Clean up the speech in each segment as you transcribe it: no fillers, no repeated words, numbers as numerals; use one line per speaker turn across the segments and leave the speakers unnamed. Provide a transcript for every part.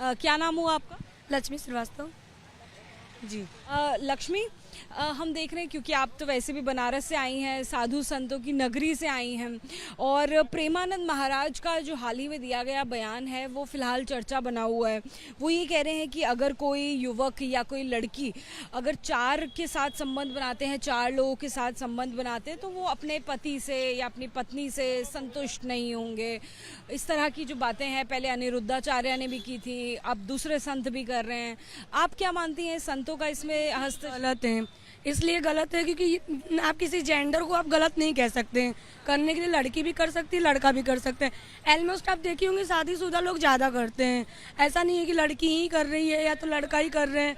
क्या नाम हुआ आपका?
लक्ष्मी श्रीवास्तव जी।
लक्ष्मी, हम देख रहे हैं क्योंकि आप तो वैसे भी बनारस से आई हैं, साधु संतों की नगरी से आई हैं, और प्रेमानंद महाराज का जो हाल ही में दिया गया बयान है वो फ़िलहाल चर्चा बना हुआ है। वो ये कह रहे हैं कि अगर कोई युवक या कोई लड़की अगर 4 के साथ संबंध बनाते हैं, 4 लोगों के साथ संबंध बनाते हैं, तो वो अपने पति से या अपनी पत्नी से संतुष्ट नहीं होंगे। इस तरह की जो बातें हैं पहले अनिरुद्धाचार्य ने भी की थी, अब दूसरे संत भी कर रहे हैं। आप क्या मानती हैं, संतों का इसमें
गलत है, इसलिए गलत है क्योंकि आप किसी जेंडर को आप गलत नहीं कह सकते हैं। करने के लिए लड़की भी कर सकती है, लड़का भी कर सकते हैं। ऑलमोस्ट आप देखी होंगे शादीशुदा लोग ज़्यादा करते हैं। ऐसा नहीं है कि लड़की ही कर रही है या तो लड़का ही कर रहे हैं,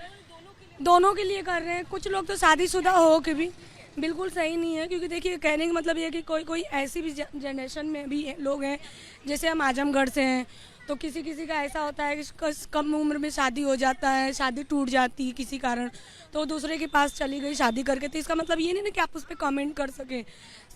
दोनों के लिए कर रहे हैं। कुछ लोग तो शादीशुदा हो के भी बिल्कुल सही नहीं है, क्योंकि देखिए कहने का मतलब ये है कि कोई कोई ऐसी भी जनरेशन में भी लोग हैं, जैसे हम आजमगढ़ से हैं, तो किसी किसी का ऐसा होता है कि कम उम्र में शादी हो जाता है, शादी टूट जाती है किसी कारण, तो दूसरे के पास चली गई शादी करके। तो इसका मतलब ये नहीं ना कि आप उस पर कमेंट कर सकें।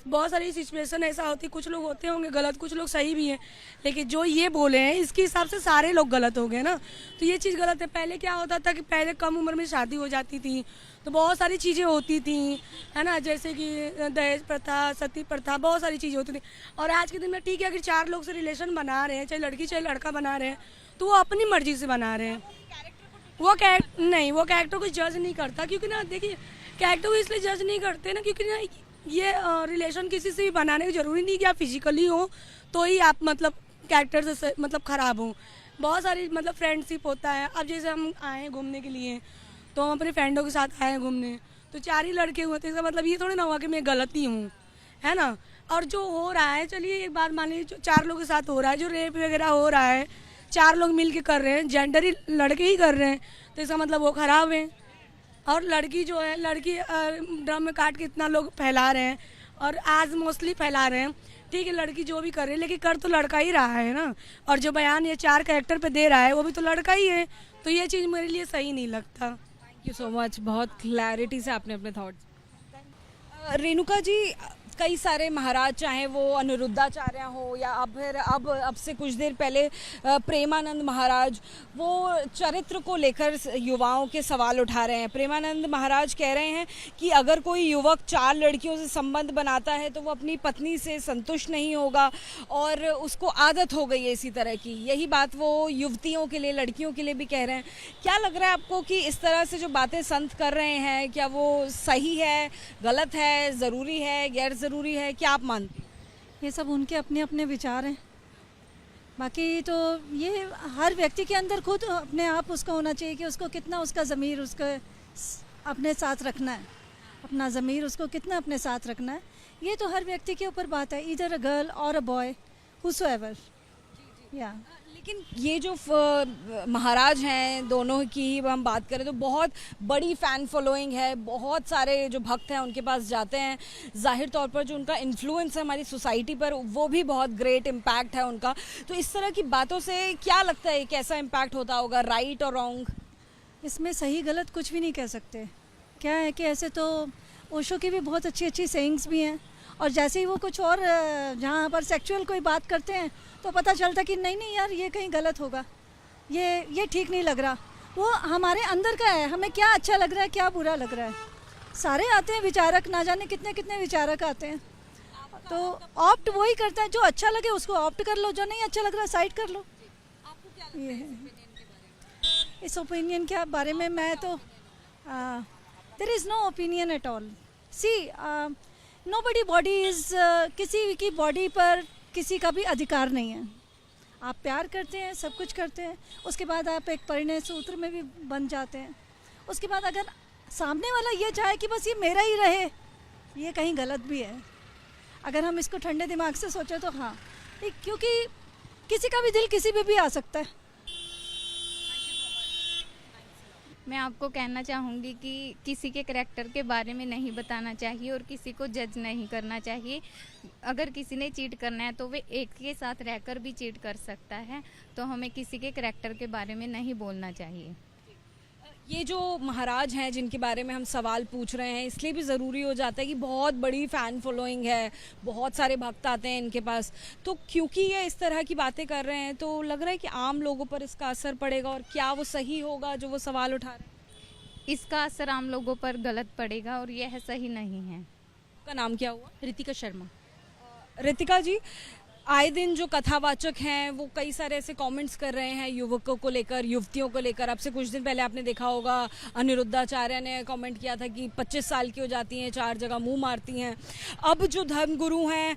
बहुत सारी सिचुएशन ऐसा होती है, कुछ लोग होते होंगे गलत, कुछ लोग सही भी हैं, लेकिन जो ये बोले हैं इसके हिसाब से सारे लोग गलत हो गए ना, तो ये चीज़ गलत है। पहले क्या होता था कि पहले कम उम्र में शादी हो जाती थी तो बहुत सारी चीज़ें होती थी, है ना, जैसे कि दहेज प्रथा, सती प्रथा, बहुत सारी चीज़ें होती थी। और आज के दिन में ठीक है, अगर 4 लोग से रिलेशन बना रहे हैं, चाहे लड़की चाहे लड़का बना रहे हैं, तो वो अपनी मर्जी से बना रहे हैं। वो कैरेक्टर को जज नहीं करता, क्योंकि ना देखिए कैरेक्टर को इसलिए जज नहीं करते ना, क्योंकि ना ये रिलेशन किसी से भी बनाने की जरूरी नहीं कि आप फिजिकली हो तो ही आप मतलब कैरेक्टर से मतलब ख़राब हो। बहुत सारी मतलब फ्रेंडशिप होता है। अब जैसे हम आए हैं घूमने के लिए, तो हम अपने फ्रेंडों के साथ आए हैं घूमने, तो 4 ही लड़के हुए थे, इसका मतलब ये थोड़ी ना हुआ कि मैं गलत ही हूँ, है ना। और जो हो रहा है, चलिए एक बात मान लीजिए, 4 लोगों के साथ हो रहा है, जो रेप वगैरह हो रहा है 4 लोग मिल के कर रहे हैं, जेंडर ही लड़के ही कर रहे हैं, तो इसका मतलब वो ख़राब है। और लड़की जो है, लड़की ड्रम में काट के इतना लोग फैला रहे हैं, और आज मोस्टली फैला रहे हैं। ठीक है, लड़की जो भी कर रही है, लेकिन कर तो लड़का ही रहा है ना, और जो बयान ये 4 कैरेक्टर पे दे रहा है वो भी तो लड़का ही है, तो ये चीज़ मेरे लिए सही नहीं लगता।
थैंक यू सो मच, बहुत क्लैरिटी से आपने अपने थॉट्स। रेणुका जी, कई सारे महाराज, चाहे वो अनिरुद्धाचार्य हो या अब से कुछ देर पहले प्रेमानंद महाराज, वो चरित्र को लेकर युवाओं के सवाल उठा रहे हैं। प्रेमानंद महाराज कह रहे हैं कि अगर कोई युवक 4 लड़कियों से संबंध बनाता है तो वो अपनी पत्नी से संतुष्ट नहीं होगा और उसको आदत हो गई है इसी तरह की। यही बात वो युवतियों के लिए, लड़कियों के लिए भी कह रहे हैं। क्या लग रहा है आपको कि इस तरह से जो बातें संत कर रहे हैं, क्या वो सही है, गलत है, ज़रूरी है, गैर ज़रूरी है? क्या आप मानते हैं?
ये सब उनके अपने अपने विचार हैं। बाकी तो ये हर व्यक्ति के अंदर खुद अपने आप उसका होना चाहिए कि उसको कितना उसका ज़मीर उसको अपने साथ रखना है, अपना ज़मीर उसको कितना अपने साथ रखना है। ये तो हर व्यक्ति के ऊपर बात है, इधर अ गर्ल और अ बॉय, हुसोएवर। या
लेकिन ये जो महाराज हैं, दोनों की ही हम बात करें तो बहुत बड़ी फ़ैन फॉलोइंग है, बहुत सारे जो भक्त हैं उनके पास जाते हैं। ज़ाहिर तौर पर जो उनका इन्फ्लुएंस है हमारी सोसाइटी पर, वो भी बहुत ग्रेट इम्पैक्ट है उनका। तो इस तरह की बातों से क्या लगता है, कैसा इम्पैक्ट होता होगा, राइट और रॉन्ग?
इसमें सही गलत कुछ भी नहीं कह सकते। क्या है कि ऐसे तो ओशो की भी बहुत अच्छी अच्छी सेइंग्स भी हैं, और जैसे ही वो कुछ और जहाँ पर सेक्सुअल कोई बात करते हैं तो पता चलता कि नहीं नहीं यार, ये कहीं गलत होगा, ये ठीक नहीं लग रहा। वो हमारे अंदर का है, हमें क्या अच्छा लग रहा है, क्या बुरा लग रहा है। सारे आते हैं विचारक, ना जाने कितने कितने विचारक आते हैं, तो ऑप्ट वही करता है, जो अच्छा लगे उसको ऑप्ट कर लो, जो नहीं अच्छा लग रहा साइड कर लो। ये है इस ओपिनियन के बारे में। मैं तो there is no opinion at all. See nobody body is, किसी की बॉडी पर किसी का भी अधिकार नहीं है। आप प्यार करते हैं, सब कुछ करते हैं, उसके बाद आप एक परिणय सूत्र में भी बन जाते हैं। उसके बाद अगर सामने वाला ये चाहे कि बस ये मेरा ही रहे, ये कहीं गलत भी है। अगर हम इसको ठंडे दिमाग से सोचें तो हाँ, क्योंकि किसी का भी दिल किसी पे भी आ सकता है।
मैं आपको कहना चाहूँगी कि किसी के करैक्टर के बारे में नहीं बताना चाहिए और किसी को जज नहीं करना चाहिए। अगर किसी ने चीट करना है तो वे एक के साथ रहकर भी चीट कर सकता है, तो हमें किसी के करैक्टर के बारे में नहीं बोलना चाहिए।
ये जो महाराज हैं जिनके बारे में हम सवाल पूछ रहे हैं, इसलिए भी ज़रूरी हो जाता है कि बहुत बड़ी फ़ैन फॉलोइंग है, बहुत सारे भक्त आते हैं इनके पास। तो क्योंकि ये इस तरह की बातें कर रहे हैं, तो लग रहा है कि आम लोगों पर इसका असर पड़ेगा, और क्या वो सही होगा जो वो सवाल उठा रहे हैं?
इसका असर आम लोगों पर गलत पड़ेगा और यह सही नहीं है।
आपका नाम क्या हुआ?
रितिका शर्मा।
रितिका जी, आए दिन जो कथावाचक हैं वो कई सारे ऐसे कमेंट्स कर रहे हैं युवकों को लेकर, युवतियों को लेकर। अब से कुछ दिन पहले आपने देखा होगा अनिरुद्धाचार्य ने कमेंट किया था कि 25 साल की हो जाती हैं, 4 जगह मुंह मारती हैं। अब जो धर्मगुरु हैं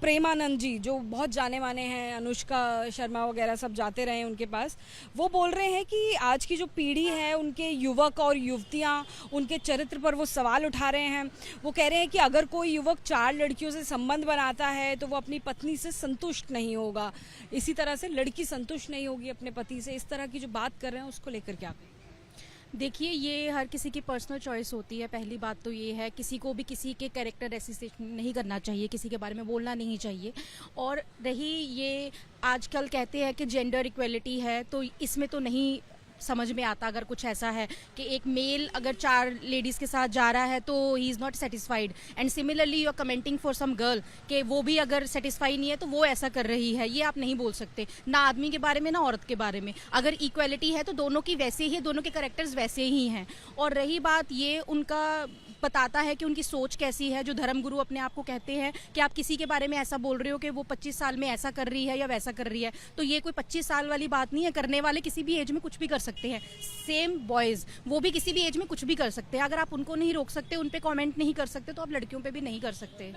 प्रेमानंद जी, जो बहुत जाने माने हैं, अनुष्का शर्मा वगैरह सब जाते रहे उनके पास, वो बोल रहे हैं कि आज की जो पीढ़ी है उनके युवक और युवतियाँ, उनके चरित्र पर वो सवाल उठा रहे हैं। वो कह रहे हैं कि अगर कोई युवक 4 लड़कियों से संबंध बनाता है तो वो अपनी पत्नी से संतुष्ट नहीं होगा, इसी तरह से लड़की संतुष्ट नहीं होगी अपने पति से। इस तरह की जो बात कर रहे हैं उसको लेकर क्या कहें?
देखिए, ये हर किसी की पर्सनल चॉइस होती है। पहली बात तो ये है, किसी को भी किसी के कैरेक्टर एसोसिएशन नहीं करना चाहिए, किसी के बारे में बोलना नहीं चाहिए। और रही ये आजकल कहते हैं कि जेंडर इक्वलिटी है, तो इसमें तो नहीं समझ में आता। अगर कुछ ऐसा है कि एक मेल अगर 4 लेडीज़ के साथ जा रहा है तो he is not satisfied, and similarly you are commenting for some girl कि वो भी अगर सेटिस्फाई नहीं है तो वो ऐसा कर रही है, ये आप नहीं बोल सकते, ना आदमी के बारे में ना औरत के बारे में। अगर इक्वलिटी है तो दोनों की वैसे ही, दोनों के कैरेक्टर्स वैसे ही हैं। और रही बात, ये उनका बताता है कि उनकी सोच कैसी है। जो धर्मगुरु अपने आप को कहते हैं कि आप किसी के बारे में ऐसा बोल रहे हो कि वो 25 साल में ऐसा कर रही है या वैसा कर रही है, तो ये कोई 25 साल वाली बात नहीं है। करने वाले किसी भी एज में कुछ भी कर सकते हैं। सेम बॉयज़, वो भी किसी भी एज में कुछ भी कर सकते हैं। अगर आप उनको नहीं रोक सकते, उन पे कमेंट नहीं कर सकते, तो आप लड़कियों पे भी नहीं कर सकते।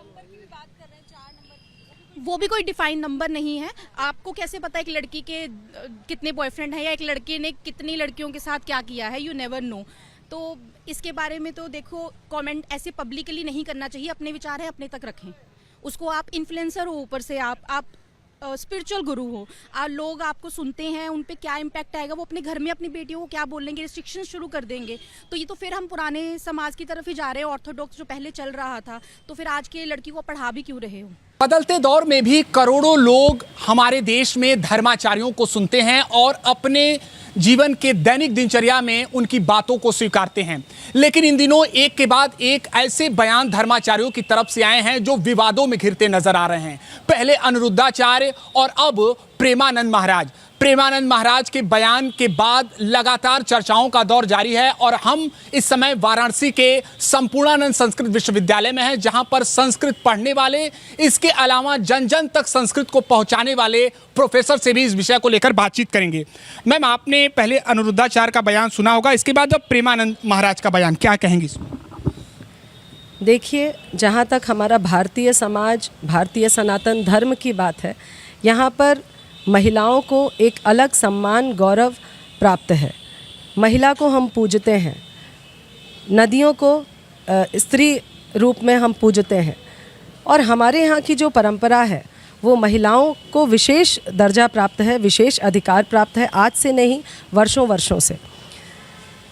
वो भी कोई डिफाइंड नंबर नहीं है। आपको कैसे पता है एक लड़की के कितने बॉयफ्रेंड हैं या एक लड़के ने कितनी लड़कियों के साथ क्या किया है? You never know. तो इसके बारे में तो देखो, कमेंट ऐसे पब्लिकली नहीं करना चाहिए। अपने विचार है अपने तक रखें। उसको आप इन्फ्लुएंसर हो, ऊपर से आप स्पिरिचुअल गुरु हो, लोग आपको सुनते हैं, उन पे क्या इम्पैक्ट आएगा, वो अपने घर में अपनी बेटियों को क्या बोलेंगे, रिस्ट्रिक्शन शुरू कर देंगे। तो ये तो फिर हम पुराने समाज की तरफ ही जा रहे हैं, ऑर्थोडॉक्स जो पहले चल रहा था। तो फिर आज के लड़की को पढ़ा भी क्यों रहे हो?
बदलते दौर में भी करोड़ों लोग हमारे देश में धर्माचार्यों को सुनते हैं और अपने जीवन के दैनिक दिनचर्या में उनकी बातों को स्वीकारते हैं। लेकिन इन दिनों एक के बाद एक ऐसे बयान धर्माचार्यों की तरफ से आए हैं जो विवादों में घिरते नजर आ रहे हैं। पहले अनिरुद्धाचार्य और अब प्रेमानंद महाराज। प्रेमानंद महाराज के बयान के बाद लगातार चर्चाओं का दौर जारी है और हम इस समय वाराणसी के संपूर्णानंद संस्कृत विश्वविद्यालय में हैं, जहां पर संस्कृत पढ़ने वाले, इसके अलावा जन जन तक संस्कृत को पहुंचाने वाले प्रोफेसर से भी इस विषय को लेकर बातचीत करेंगे। मैम, आपने पहले अनिरुद्धाचार्य का बयान सुना होगा, इसके बाद अब प्रेमानंद महाराज का बयान, क्या कहेंगे इसमें?
देखिए, जहाँ तक हमारा भारतीय समाज, भारतीय सनातन धर्म की बात है, यहाँ पर महिलाओं को एक अलग सम्मान, गौरव प्राप्त है। महिला को हम पूजते हैं, नदियों को स्त्री रूप में हम पूजते हैं, और हमारे यहाँ की जो परंपरा है वो महिलाओं को विशेष दर्जा प्राप्त है, विशेष अधिकार प्राप्त है, आज से नहीं, वर्षों वर्षों से।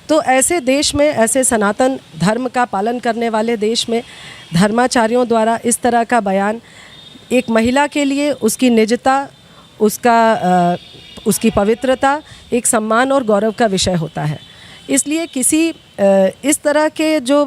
तो ऐसे देश में, ऐसे सनातन धर्म का पालन करने वाले देश में धर्माचार्यों द्वारा इस तरह का बयान एक महिला के लिए उसकी निजता, उसकी पवित्रता एक सम्मान और गौरव का विषय होता है। इसलिए किसी इस तरह के जो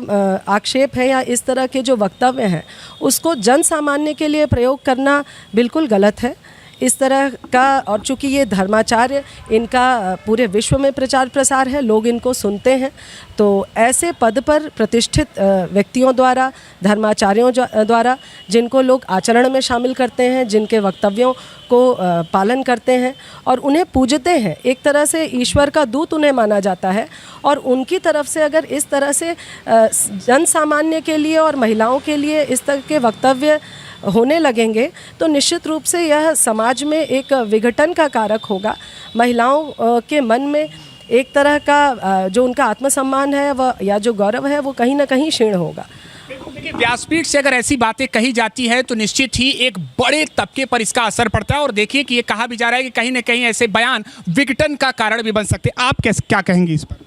आक्षेप हैं या इस तरह के जो वक्तव्य हैं उसको जन सामान्य के लिए प्रयोग करना बिल्कुल गलत है। इस तरह का, और चूँकि ये धर्माचार्य, इनका पूरे विश्व में प्रचार प्रसार है, लोग इनको सुनते हैं, तो ऐसे पद पर प्रतिष्ठित व्यक्तियों द्वारा, धर्माचार्यों द्वारा, जिनको लोग आचरण में शामिल करते हैं, जिनके वक्तव्यों को पालन करते हैं और उन्हें पूजते हैं, एक तरह से ईश्वर का दूत उन्हें माना जाता है, और उनकी तरफ से अगर इस तरह से जन सामान्य के लिए और महिलाओं के लिए इस तरह के वक्तव्य होने लगेंगे तो निश्चित रूप से यह समाज में एक विघटन का कारक होगा। महिलाओं के मन में एक तरह का जो उनका आत्मसम्मान है वह, या जो गौरव है, वो कहीं ना कहीं क्षीण होगा।
देखिए, व्यासपीठ से अगर ऐसी बातें कही जाती है तो निश्चित ही एक बड़े तबके पर इसका असर पड़ता है, और देखिए कि ये कहा भी जा रहा है कि कहीं ना कहीं ऐसे बयान विघटन का कारण भी बन सकते हैं। आप क्या कहेंगे इस पर?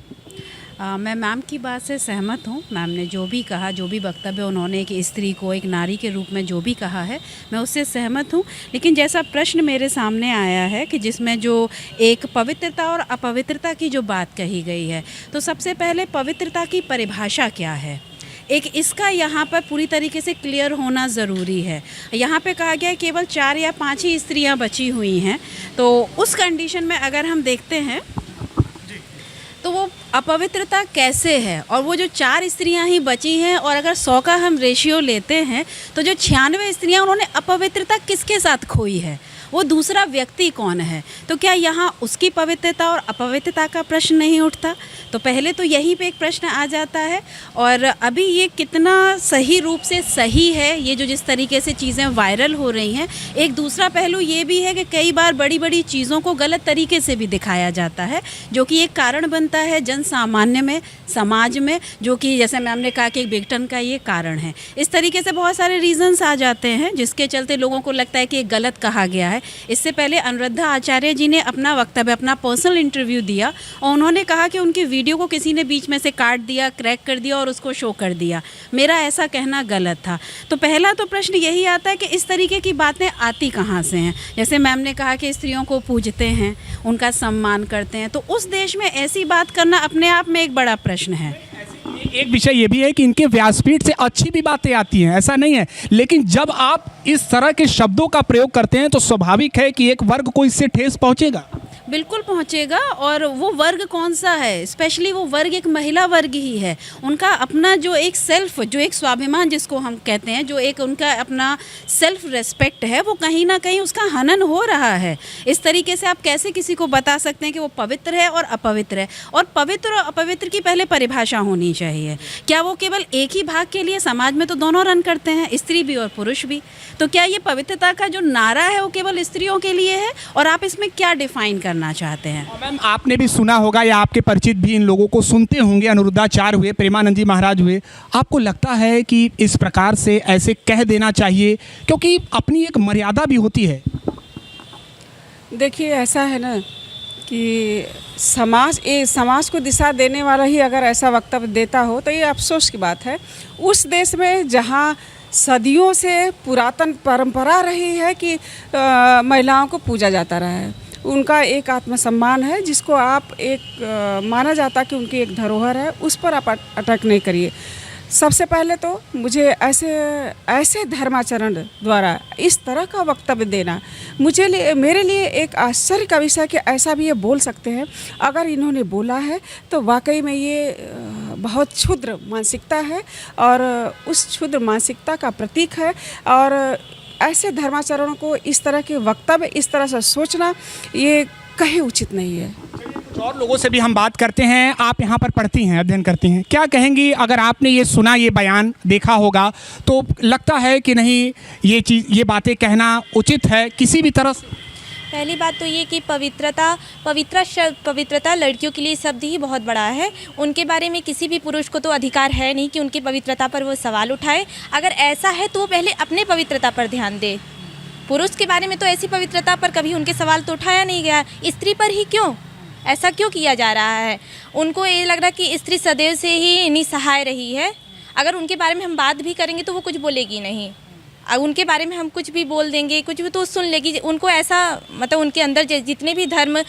मैं मैम की बात से सहमत हूँ। मैम ने जो भी कहा, जो भी वक्तव्य उन्होंने कि स्त्री को एक नारी के रूप में जो भी कहा है, मैं उससे सहमत हूँ। लेकिन जैसा प्रश्न मेरे सामने आया है कि जिसमें जो एक पवित्रता और अपवित्रता की जो बात कही गई है, तो सबसे पहले पवित्रता की परिभाषा क्या है, एक इसका यहाँ पर पूरी तरीके से क्लियर होना ज़रूरी है। यहाँ पे कहा गया है केवल 4 या 5 ही स्त्रियाँ बची हुई हैं, तो उस कंडीशन में अगर हम देखते हैं तो वो अपवित्रता कैसे है, और वो जो 4 स्त्रियां ही बची हैं, और अगर 100 का हम रेशियो लेते हैं तो जो 96 स्त्रियां उन्होंने अपवित्रता किसके साथ खोई है, वो दूसरा व्यक्ति कौन है। तो क्या यहाँ उसकी पवित्रता और अपवित्रता का प्रश्न नहीं उठता? तो पहले तो यहीं पे एक प्रश्न आ जाता है। और अभी ये कितना सही रूप से सही है, ये जो जिस तरीके से चीज़ें वायरल हो रही हैं, एक दूसरा पहलू ये भी है कि कई बार बड़ी बड़ी चीज़ों को गलत तरीके से भी दिखाया जाता है, जो कि एक कारण बनता है जन सामान्य में, समाज में, जो कि जैसे मैम ने कहा कि एक विघटन का ये कारण है। इस तरीके से बहुत सारे रीजंस आ जाते हैं जिसके चलते लोगों को लगता है कि ये गलत कहा गया है। इससे पहले अनुराधा आचार्य जी ने अपना वक्तव्य, अपना पर्सनल इंटरव्यू दिया, और उन्होंने कहा कि उनकी वीडियो को किसी ने बीच में से काट दिया, क्रैक कर दिया और उसको शो कर दिया। मेरा ऐसा कहना गलत था। तो पहला तो प्रश्न यही आता है कि इस तरीके की बातें आती कहाँ से हैं। जैसे मैम ने कहा कि स्त्रियों को पूजते हैं, उनका सम्मान करते हैं, तो उस देश में ऐसी बात करना अपने आप में एक बड़ा प्रश्न है।
एक विषय ये भी है कि इनके व्यासपीठ से अच्छी भी बातें आती हैं, ऐसा नहीं है, लेकिन जब आप इस तरह के शब्दों का प्रयोग करते हैं तो स्वाभाविक है कि एक वर्ग को इससे ठेस पहुंचेगा।
बिल्कुल पहुंचेगा। और वो वर्ग कौन सा है? स्पेशली वो वर्ग एक महिला वर्ग ही है। उनका अपना जो एक सेल्फ, जो एक स्वाभिमान जिसको हम कहते हैं, जो एक उनका अपना सेल्फ रेस्पेक्ट है, वो कहीं ना कहीं उसका हनन हो रहा है। इस तरीके से आप कैसे किसी को बता सकते हैं कि वो पवित्र है और अपवित्र है? और पवित्र और अपवित्र की पहले परिभाषा होनी चाहिए। क्या वो केवल एक ही भाग के लिए? समाज में तो दोनों रन करते हैं, स्त्री भी और पुरुष भी। तो क्या ये पवित्रता का जो नारा है वो केवल स्त्रियों के लिए है, और आप इसमें क्या डिफाइन करना चाहते हैं?
मैम, आपने भी सुना होगा या आपके परिचित भी इन लोगों को सुनते होंगे, अनुरुद्धाचार्य हुए, प्रेमानंद जी महाराज हुए। आपको लगता है कि इस प्रकार से ऐसे कह देना चाहिए, क्योंकि अपनी एक मर्यादा भी होती है?
देखिए, ऐसा है ना कि समाज को दिशा देने वाला ही अगर ऐसा वक्तव्य देता हो तो ये अफसोस की बात है। उस देश में जहाँ सदियों से पुरातन परंपरा रही है कि महिलाओं को पूजा जाता रहा है, उनका एक आत्मसम्मान है जिसको आप एक माना जाता कि उनकी एक धरोहर है, उस पर आप अटैक नहीं करिए। सबसे पहले तो मुझे ऐसे धर्माचरण द्वारा इस तरह का वक्तव्य देना मेरे लिए एक आश्चर्य का विषय कि ऐसा भी ये बोल सकते हैं। अगर इन्होंने बोला है तो वाकई में ये बहुत क्षुद्र मानसिकता है और उस क्षुद्र मानसिकता का प्रतीक है। और ऐसे धर्माचरणों को इस तरह के वक्तव्य, इस तरह से सोचना, ये कहीं उचित नहीं है।
और लोगों से भी हम बात करते हैं। आप यहाँ पर पढ़ती हैं, अध्ययन करती हैं, क्या कहेंगी अगर आपने ये सुना, ये बयान देखा होगा, तो लगता है कि नहीं ये बातें कहना उचित है किसी भी तरह से?
पहली बात तो ये कि पवित्रता लड़कियों के लिए शब्द ही बहुत बड़ा है। उनके बारे में किसी भी पुरुष को तो अधिकार है नहीं कि उनकी पवित्रता पर वो सवाल उठाए। अगर ऐसा है तो वो पहले अपने पवित्रता पर ध्यान दे। पुरुष के बारे में तो ऐसी पवित्रता पर कभी उनके सवाल तो उठाया नहीं गया, स्त्री पर ही क्यों? ऐसा क्यों किया जा रहा है? उनको ये लग रहा कि स्त्री सदैव से ही निसहाय रही है। अगर उनके बारे में हम बात भी करेंगे तो वो कुछ बोलेगी नहीं। अगर उनके बारे में हम कुछ भी बोल देंगे, कुछ भी, तो सुन लेगी। उनको ऐसा, मतलब उनके अंदर जितने भी धर्म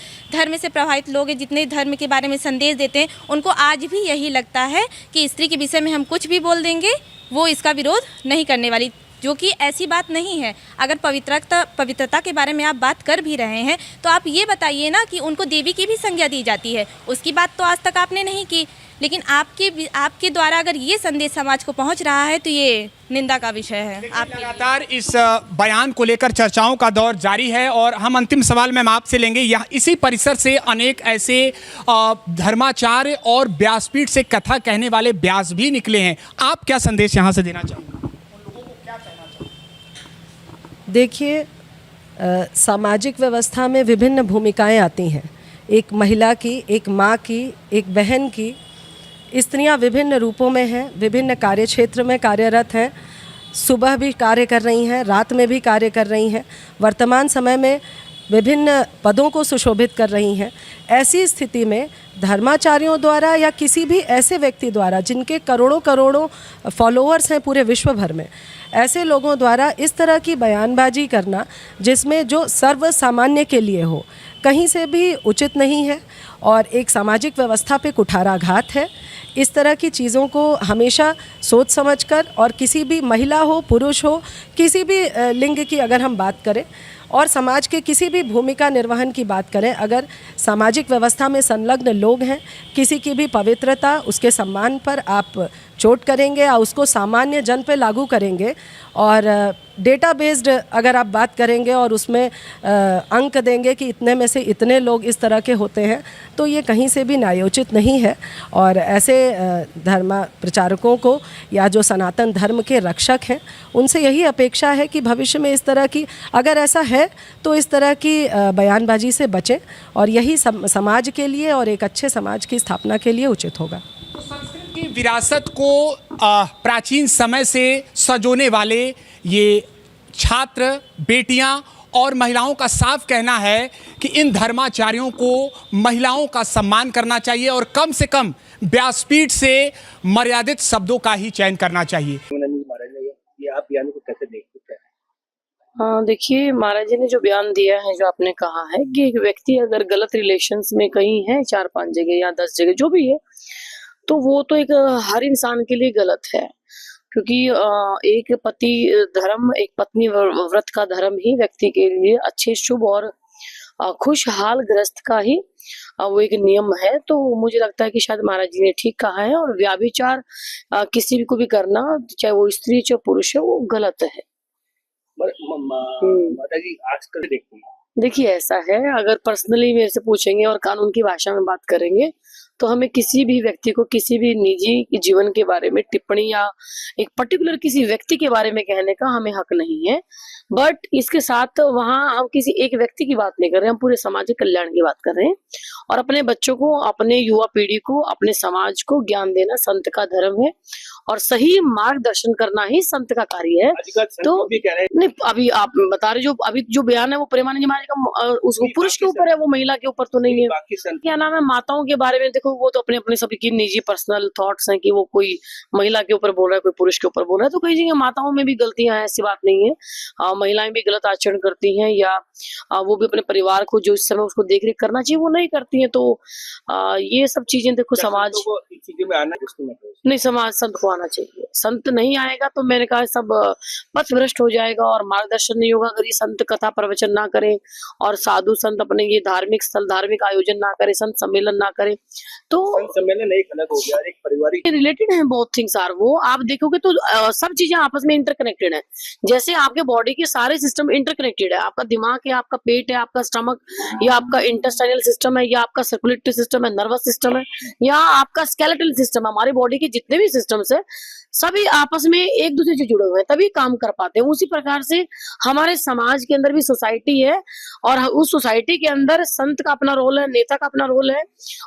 से प्रभावित लोग हैं, जितने धर्म के बारे में संदेश देते हैं, उनको आज भी यही लगता है कि स्त्री के विषय में हम कुछ भी बोल देंगे, वो इसका विरोध नहीं करने वाली, जो कि ऐसी बात नहीं है। अगर पवित्रता के बारे में आप बात कर भी रहे हैं तो आप ये बताइए ना कि उनको देवी की भी संज्ञा दी जाती है, उसकी बात तो आज तक आपने नहीं की। लेकिन आपके द्वारा अगर ये संदेश समाज को पहुंच रहा है तो ये निंदा का विषय है। आप
लगातार इस बयान को लेकर चर्चाओं का दौर जारी है और हम अंतिम सवाल मैम आपसे लेंगे। यहाँ इसी परिसर से अनेक ऐसे धर्माचार्य और व्यासपीठ से कथा कहने वाले व्यास भी निकले हैं। आप क्या संदेश यहाँ से देना चाहेंगे?
देखिए, सामाजिक व्यवस्था में विभिन्न भूमिकाएं आती हैं। एक महिला की, एक माँ की, एक बहन की। स्त्रियां विभिन्न रूपों में हैं, विभिन्न कार्यक्षेत्र में कार्यरत हैं। सुबह भी कार्य कर रही हैं, रात में भी कार्य कर रही हैं, वर्तमान समय में विभिन्न पदों को सुशोभित कर रही हैं। ऐसी स्थिति में धर्माचार्यों द्वारा या किसी भी ऐसे व्यक्ति द्वारा जिनके करोड़ों करोड़ों फॉलोअर्स हैं पूरे विश्व भर में, ऐसे लोगों द्वारा इस तरह की बयानबाजी करना जिसमें जो सर्व सामान्य के लिए हो, कहीं से भी उचित नहीं है और एक सामाजिक व्यवस्था पे कुठाराघात है। इस तरह की चीज़ों को हमेशा सोच समझकर, और किसी भी महिला हो पुरुष हो, किसी भी लिंग की अगर हम बात करें और समाज के किसी भी भूमिका निर्वहन की बात करें, अगर सामाजिक व्यवस्था में संलग्न लोग हैं, किसी की भी पवित्रता, उसके सम्मान पर आप चोट करेंगे या उसको सामान्य जन पे लागू करेंगे और डेटा बेस्ड अगर आप बात करेंगे और उसमें अंक देंगे कि इतने में से इतने लोग इस तरह के होते हैं, तो ये कहीं से भी न्यायोचित नहीं है। और ऐसे धर्म प्रचारकों को या जो सनातन धर्म के रक्षक हैं, उनसे यही अपेक्षा है कि भविष्य में इस तरह की, अगर ऐसा है तो इस तरह की बयानबाजी से बचें, और यही समाज के लिए और एक अच्छे समाज की स्थापना के लिए उचित होगा।
संस्कृत की विरासत को प्राचीन समय से सजोने वाले ये छात्र, बेटियां और महिलाओं का साफ कहना है कि इन धर्माचार्यों को महिलाओं का सम्मान करना चाहिए और कम से कम व्यासपीठ से मर्यादित शब्दों का ही चयन करना चाहिए।
आप बयान को कैसे देखते हैं?
हाँ, देखिए, महाराज जी ने जो बयान दिया है, जो आपने कहा है कि एक व्यक्ति अगर गलत रिलेशंस में कहीं है 4-5 जगह या 10 जगह जो भी है, तो वो तो एक हर इंसान के लिए गलत है, क्योंकि एक पति धर्म, एक पत्नी व्रत का धर्म ही व्यक्ति के लिए अच्छे, शुभ और खुशहाल गृहस्थ का ही वो एक नियम है। तो मुझे लगता है कि शायद महाराज जी ने ठीक कहा है, और व्याभिचार किसी भी को भी करना, चाहे वो स्त्री चाहे पुरुष है, वो गलत है।
माता जी आजकल देखते हैं,
देखिए ऐसा है, अगर पर्सनली मेरे से पूछेंगे और कानून की भाषा में बात करेंगे, तो हमें किसी भी व्यक्ति को किसी भी निजी जीवन के बारे में टिप्पणी या एक पर्टिकुलर किसी व्यक्ति के बारे में कहने का हमें हक नहीं है। बट इसके साथ वहाँ हम किसी एक व्यक्ति की बात नहीं कर रहे, हम पूरे सामाजिक कल्याण की बात कर रहे हैं, और अपने बच्चों को, अपने युवा पीढ़ी को, अपने समाज को ज्ञान देना संत का धर्म है, और सही मार्गदर्शन करना ही संत का कार्य है। तो नहीं, अभी आप बता रहे, जो अभी जो बयान है वो प्रेमानंद जी महाराज का उसको पुरुष के ऊपर है, वो महिला के ऊपर तो नहीं है। क्या नाम है, माताओं के बारे में देखो, वो तो अपने अपने सभी की निजी पर्सनल थॉट्स हैं कि वो कोई महिला के ऊपर बोल रहा है, कोई पुरुष के ऊपर बोल रहा है। तो कई जगह माताओं में भी गलतियां हैं, ऐसी बात नहीं है, महिलाएं भी गलत आचरण करती हैं, या वो भी अपने परिवार को जो इस समय उसको देख रेख करना चाहिए वो नहीं करती हैं। तो ये सब चीजें देखो, समाज
चीजों में आना
नहीं, समाज संत को आना चाहिए। संत नहीं आएगा तो मैंने कहा सब पथ भ्रष्ट हो जाएगा और मार्गदर्शन नहीं होगा। अगर ये संत कथा प्रवचन ना करें और साधु संत अपने ये धार्मिक स्थल, धार्मिक आयोजन ना करें, संत सम्मेलन ना करें, तो
सम्मेलन नहीं अलग हो गया, एक पारिवारिक
रिलेटेड है, बोथ थिंग्स आर, वो आप देखोगे तो सब चीजें आपस में इंटरकनेक्टेड है। जैसे आपके बॉडी के सारे सिस्टम इंटरकनेक्टेड है, आपका दिमाग है, आपका पेट है, आपका स्टमक, या आपका इंटेस्टाइनल सिस्टम है, या आपका सर्कुलेटरी सिस्टम है, नर्वस सिस्टम है, या आपका स्केलेटल सिस्टम है। हमारी बॉडी के जितने भी सिस्टम्स है सभी आपस में एक दूसरे से जुड़े हुए हैं, तभी काम कर पाते हैं। उसी प्रकार से हमारे समाज के अंदर भी सोसाइटी है, और उस सोसाइटी के अंदर संत का अपना रोल है, नेता का अपना रोल है,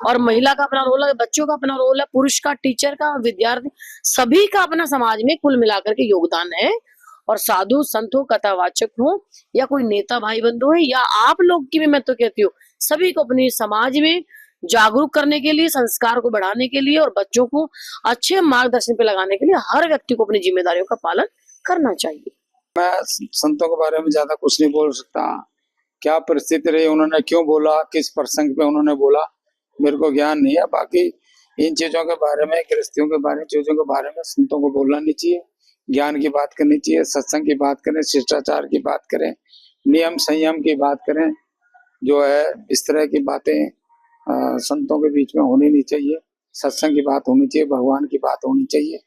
और महिला का अपना रोल है, बच्चों का अपना रोल है, पुरुष का, टीचर का, विद्यार्थी, सभी का अपना समाज में कुल मिलाकर के योगदान है। और साधु संत हो, कथावाचक हो, या कोई नेता भाई बंधु है, या आप लोग की भी मैं तो कहती हूँ, सभी को अपने समाज में जागरूक करने के लिए, संस्कार को बढ़ाने के लिए, और बच्चों को अच्छे मार्गदर्शन पे लगाने के लिए हर व्यक्ति को अपनी जिम्मेदारियों का पालन करना चाहिए।
मैं संतों के बारे में ज्यादा कुछ नहीं बोल सकता। क्या परिस्थिति रही, उन्होंने क्यों बोला, किस प्रसंग पे उन्होंने बोला, मेरे को ज्ञान नहीं है। बाकी इन चीजों के बारे में, गृहस्थियों के बारे में, चीजों के बारे में संतों को बोलना नहीं चाहिए। ज्ञान की बात करनी चाहिए, सत्संग की बात करें, शिष्टाचार की बात करें, नियम संयम की बात करें। जो है इस तरह की बातें संतों के बीच में होनी नहीं चाहिए। सत्संग की बात होनी चाहिए, भगवान की बात होनी चाहिए।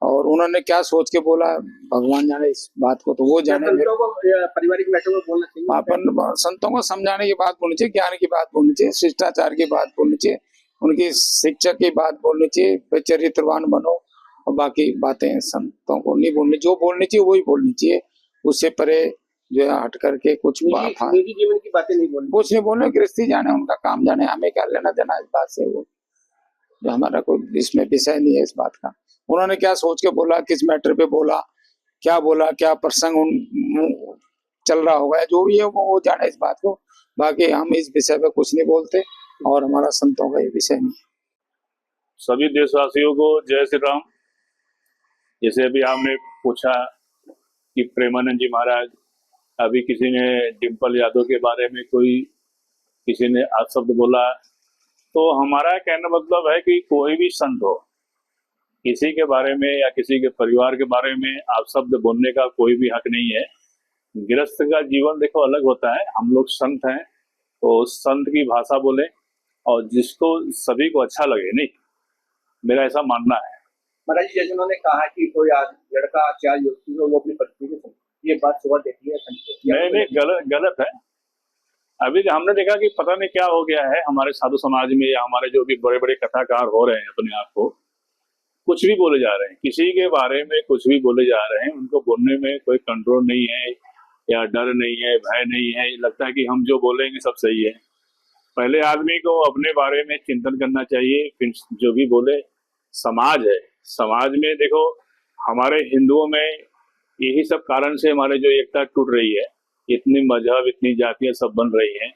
और उन्होंने क्या सोच के बोला, भगवान जाने इस बात को, तो वो जाने।
पारिवारिक बैठक में बोलना चाहिए,
अपन संतों को समझाने की बात बोलनी चाहिए, ज्ञान की बात बोलनी चाहिए, शिष्टाचार की बात बोलनी चाहिए, उनकी शिक्षा की बात बोलनी चाहिए, चरित्रवान बनो। और बाकी बातें संतों को नहीं बोलनी, जो बोलनी चाहिए वही बोलनी चाहिए। उससे परे जो है हट करके कुछ
निजी जीवन की बातें नहीं बोलनी,
कुछ नहीं बोलने। गृहस्थी जाने, उनका काम जाने, हमें क्या लेना देना इस बात से। वो जो हमारा कोई इसमें विषय नहीं है इस बात का। उन्होंने क्या सोच के बोला, किस मैटर पे बोला, क्या प्रसंग चल रहा होगा, जो भी है वो जाने इस बात को। बाकी हम इस विषय पे कुछ नहीं बोलते। और हमारा संतों का ये विषय नहीं है।
सभी देशवासियों को जय श्री राम। जैसे अभी आपने पूछा कि प्रेमानंद जी महाराज, अभी किसी ने डिम्पल यादव के बारे में किसी ने अपशब्द बोला, तो हमारा कहना मतलब है कि कोई भी संत हो, किसी के बारे में या किसी के परिवार के बारे में अपशब्द बोलने का कोई भी हक नहीं है। गृहस्थ का जीवन देखो अलग होता है, हम लोग संत हैं तो संत की भाषा बोले और जिसको सभी को अच्छा लगे, नहीं, मेरा ऐसा मानना है।
महाराज जी, जैसे उन्होंने कहा कि कोई लड़का 4 युवती को वो अपनी पत्नी के संग, ये बात सुबह देखी है?
नहीं, गलत है। अभी हमने देखा कि पता नहीं क्या हो गया है हमारे साधु समाज में, या हमारे जो भी बड़े बड़े कथाकार हो रहे हैं अपने आप को कुछ भी बोले जा रहे हैं, किसी के बारे में कुछ भी बोले जा रहे हैं। उनको बोलने में कोई कंट्रोल नहीं है या डर नहीं है, भय नहीं है। लगता है कि हम जो बोलेंगे सब सही है। पहले आदमी को अपने बारे में चिंतन करना चाहिए, फिर जो भी बोले। समाज है, समाज में देखो हमारे हिंदुओं में यही सब कारण से हमारे जो एकता टूट रही है, इतनी मजहब इतनी जातियां सब बन रही हैं।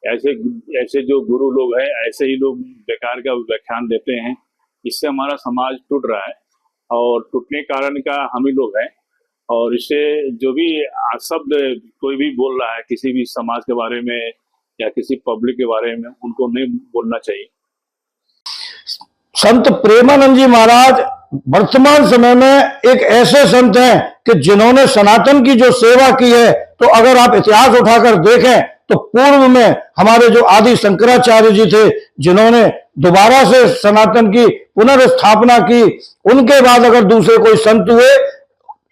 ऐसे जो गुरु लोग हैं, ऐसे ही लोग बेकार का व्याख्यान देते हैं, इससे हमारा समाज टूट रहा है और टूटने कारण का हम ही लोग हैं। और इससे जो भी शब्द कोई भी बोल रहा है किसी भी समाज के बारे में या किसी पब्लिक के बारे में, उनको नहीं बोलना चाहिए।
संत प्रेमानंद जी महाराज वर्तमान समय में एक ऐसे संत हैं कि जिन्होंने सनातन की जो सेवा की है, तो अगर आप इतिहास उठाकर देखें तो पूर्व में हमारे जो आदि शंकराचार्य जी थे, जिन्होंने दोबारा से सनातन की पुनर्स्थापना की, उनके बाद अगर दूसरे कोई संत हुए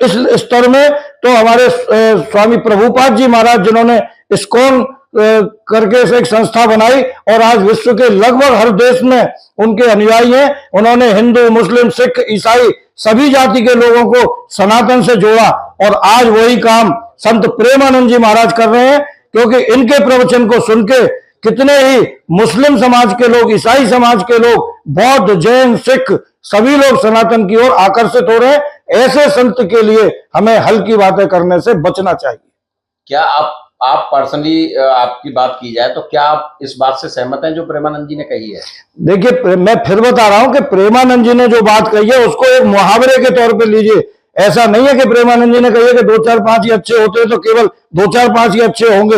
इस स्तर में तो हमारे स्वामी प्रभुपाद जी महाराज, जिन्होंने इस्कॉन करके से एक संस्था बनाई और आज विश्व के लगभग हर देश में उनके अनुयायी हैं। उन्होंने हिंदू, मुस्लिम, सिख, ईसाई सभी जाति के लोगों को सनातन से जोड़ा और आज वही काम संत प्रेमानंद जी महाराज कर रहे हैं, क्योंकि इनके प्रवचन को सुन के कितने ही मुस्लिम समाज के लोग, ईसाई समाज के लोग, बौद्ध, जैन, सिख सभी लोग सनातन की ओर आकर्षित हो रहे हैं। ऐसे संत के लिए हमें हल्की बातें करने से बचना चाहिए।
क्या आप पर्सनली आपकी बात की जाए तो क्या आप इस बात से सहमत हैं जो प्रेमानंद जी ने कही है?
देखिए, मैं फिर बता रहा हूं कि प्रेमानंद जी ने जो बात कही है उसको एक मुहावरे के तौर पे लीजिए। ऐसा नहीं है कि प्रेमानंद जी ने कही है कि 2 4 5 ही अच्छे होते हैं तो केवल 2 4 5 ही अच्छे होंगे।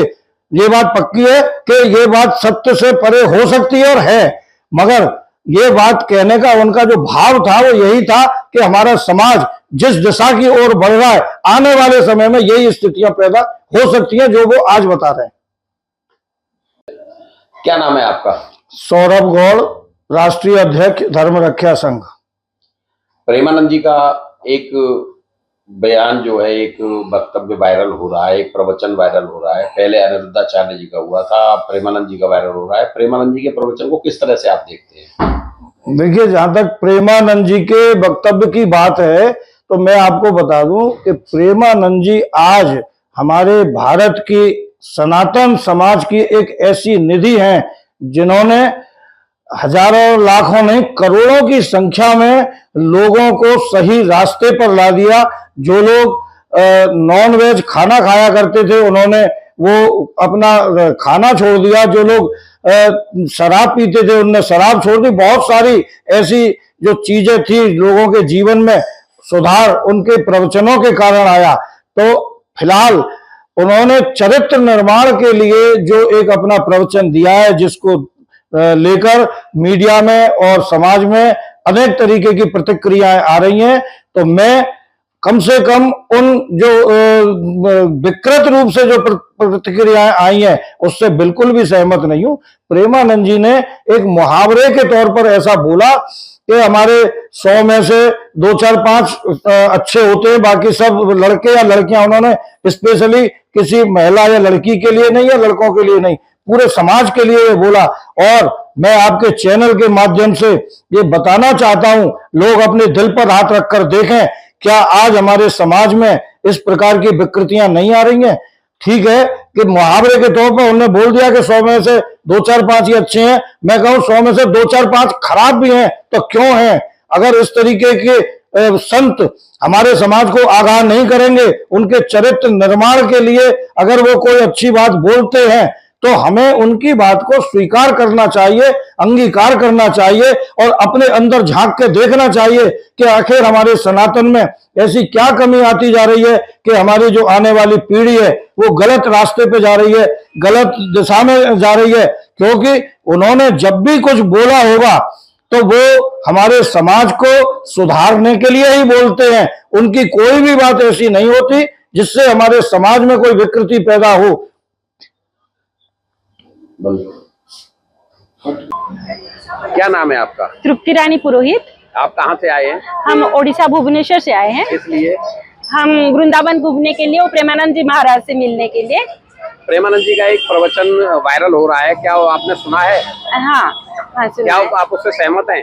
ये बात पक्की है कि ये बात सत्य से परे हो सकती है और है, मगर ये बात कहने का उनका जो भाव था वो यही था कि हमारा समाज जिस दिशा की ओर बढ़ रहा है, आने वाले समय में यही स्थितियां पैदा हो सकती हैं जो वो आज बता रहे हैं।
क्या नाम है आपका?
सौरभ गौड़, राष्ट्रीय अध्यक्ष धर्म रक्षा संघ।
प्रेमानंद जी का एक बयान जो है, एक वक्तव्य वायरल हो रहा है, एक प्रवचन वायरल हो रहा है। पहले अनिरुद्धाचार्य जी का हुआ था, प्रेमानंद जी का वायरल हो रहा है। प्रेमानंद जी के प्रवचन को किस तरह से आप देखते हैं?
देखिए, जहां तक प्रेमानंद जी के वक्तव्य की बात है तो मैं आपको बता दूं कि प्रेमानंद जी आज हमारे भारत की सनातन समाज की एक ऐसी निधि हैं जिन्होंने हजारों, लाखों नहीं, करोड़ों की संख्या में लोगों को सही रास्ते पर ला दिया। जो लोग नॉन वेज खाना खाया करते थे उन्होंने वो अपना खाना छोड़ दिया। जो लोग शराब पीते थे उनने शराब छोड़ दी। बहुत सारी ऐसी जो चीजें थी, लोगों के जीवन में सुधार उनके प्रवचनों के कारण आया। तो फिलहाल उन्होंने चरित्र निर्माण के लिए जो एक अपना प्रवचन दिया है, जिसको लेकर मीडिया में और समाज में अनेक तरीके की प्रतिक्रियाएं आ रही हैं, तो मैं कम से कम उन जो विकृत रूप से जो प्रतिक्रियाएं आई हैं उससे बिल्कुल भी सहमत नहीं हूं। प्रेमानंद जी ने एक मुहावरे के तौर पर ऐसा बोला कि हमारे 100 में से 2 4 5 अच्छे होते हैं, बाकी सब लड़के या लड़कियां। उन्होंने स्पेशली किसी महिला या लड़की के लिए नहीं या लड़कों के लिए नहीं, पूरे समाज के लिए ये बोला। और मैं आपके चैनल के माध्यम से ये बताना चाहता हूं, लोग अपने दिल पर हाथ रखकर देखें, क्या आज हमारे समाज में इस प्रकार की विकृतियां नहीं आ रही हैं? ठीक है कि मुहावरे के तौर पर उन्होंने बोल दिया कि 100 में से 2 4 5 ही अच्छे हैं। मैं कहूं 100 में से 2 4 5 खराब भी हैं, तो क्यों हैं? अगर इस तरीके के संत हमारे समाज को आगाह नहीं करेंगे, उनके चरित्र निर्माण के लिए अगर वो कोई अच्छी बात बोलते हैं तो हमें उनकी बात को स्वीकार करना चाहिए, अंगीकार करना चाहिए और अपने अंदर झांक के देखना चाहिए कि आखिर हमारे सनातन में ऐसी क्या कमी आती जा रही है कि हमारी जो आने वाली पीढ़ी है वो गलत रास्ते पे जा रही है, गलत दिशा में जा रही है। क्योंकि उन्होंने जब भी कुछ बोला होगा तो वो हमारे समाज को सुधारने के लिए ही बोलते हैं। उनकी कोई भी बात ऐसी नहीं होती जिससे हमारे समाज में कोई विकृति पैदा हो।
क्या नाम है आपका?
तृप्ति रानी पुरोहित।
आप कहाँ से आए हैं?
हम ओडिशा भुवनेश्वर से आए हैं।
इसलिए
हम वृंदावन घूमने के लिए और प्रेमानंद जी महाराज से मिलने के लिए।
प्रेमानंद जी का एक प्रवचन वायरल हो रहा है, क्या वो आपने सुना है?
हाँ हाँ सुना
क्या
है।
आप उससे सहमत हैं?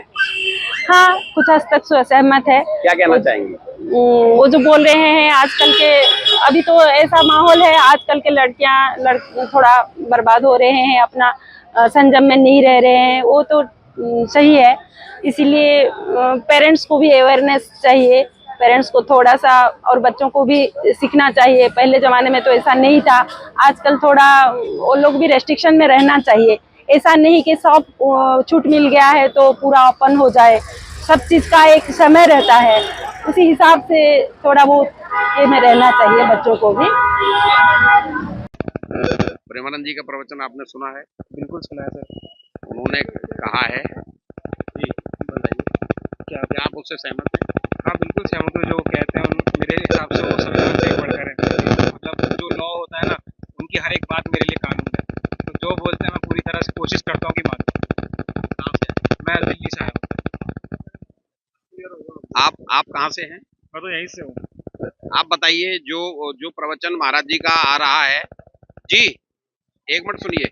हाँ कुछ हद तक सहमत है।
क्या कहना चाहेंगे?
वो जो बोल रहे हैं आजकल के, अभी तो ऐसा माहौल है, आजकल के लड़कियां थोड़ा बर्बाद हो रहे हैं, अपना संयम में नहीं रह रहे हैं, वो तो सही है। इसीलिए पेरेंट्स को भी अवेयरनेस चाहिए, पेरेंट्स को थोड़ा सा और बच्चों को भी सीखना चाहिए। पहले ज़माने में तो ऐसा नहीं था, आजकल थोड़ा वो लोग भी रेस्ट्रिक्शन में रहना चाहिए। ऐसा नहीं कि सब छूट मिल गया है तो पूरा ओपन हो जाए, सब चीज़ का एक समय रहता है, उसी हिसाब से थोड़ा बहुत ये में रहना चाहिए बच्चों को भी।
प्रेमानंद जी का प्रवचन आपने सुना है?
बिल्कुल सुना है सर।
उन्होंने कहा है जी, बताइए क्या आप उससे सहमत हैं?
हाँ बिल्कुल सहमत हूँ, जो कहते हैं मेरे हिसाब से वो संविधान से बढ़कर है। मतलब जो लॉ होता है ना, उनकी हर एक बात मेरे लिए कानून है, तो जो बोलते हैं मैं पूरी तरह से कोशिश करता हूँ कि मानूं। मैं दिल्ली से आया हूँ।
आप कहाँ से हैं?
मैं तो यहीं से हूँ।
आप बताइए, जो प्रवचन महाराज जी का आ रहा है जी, एक मिनट सुनिए।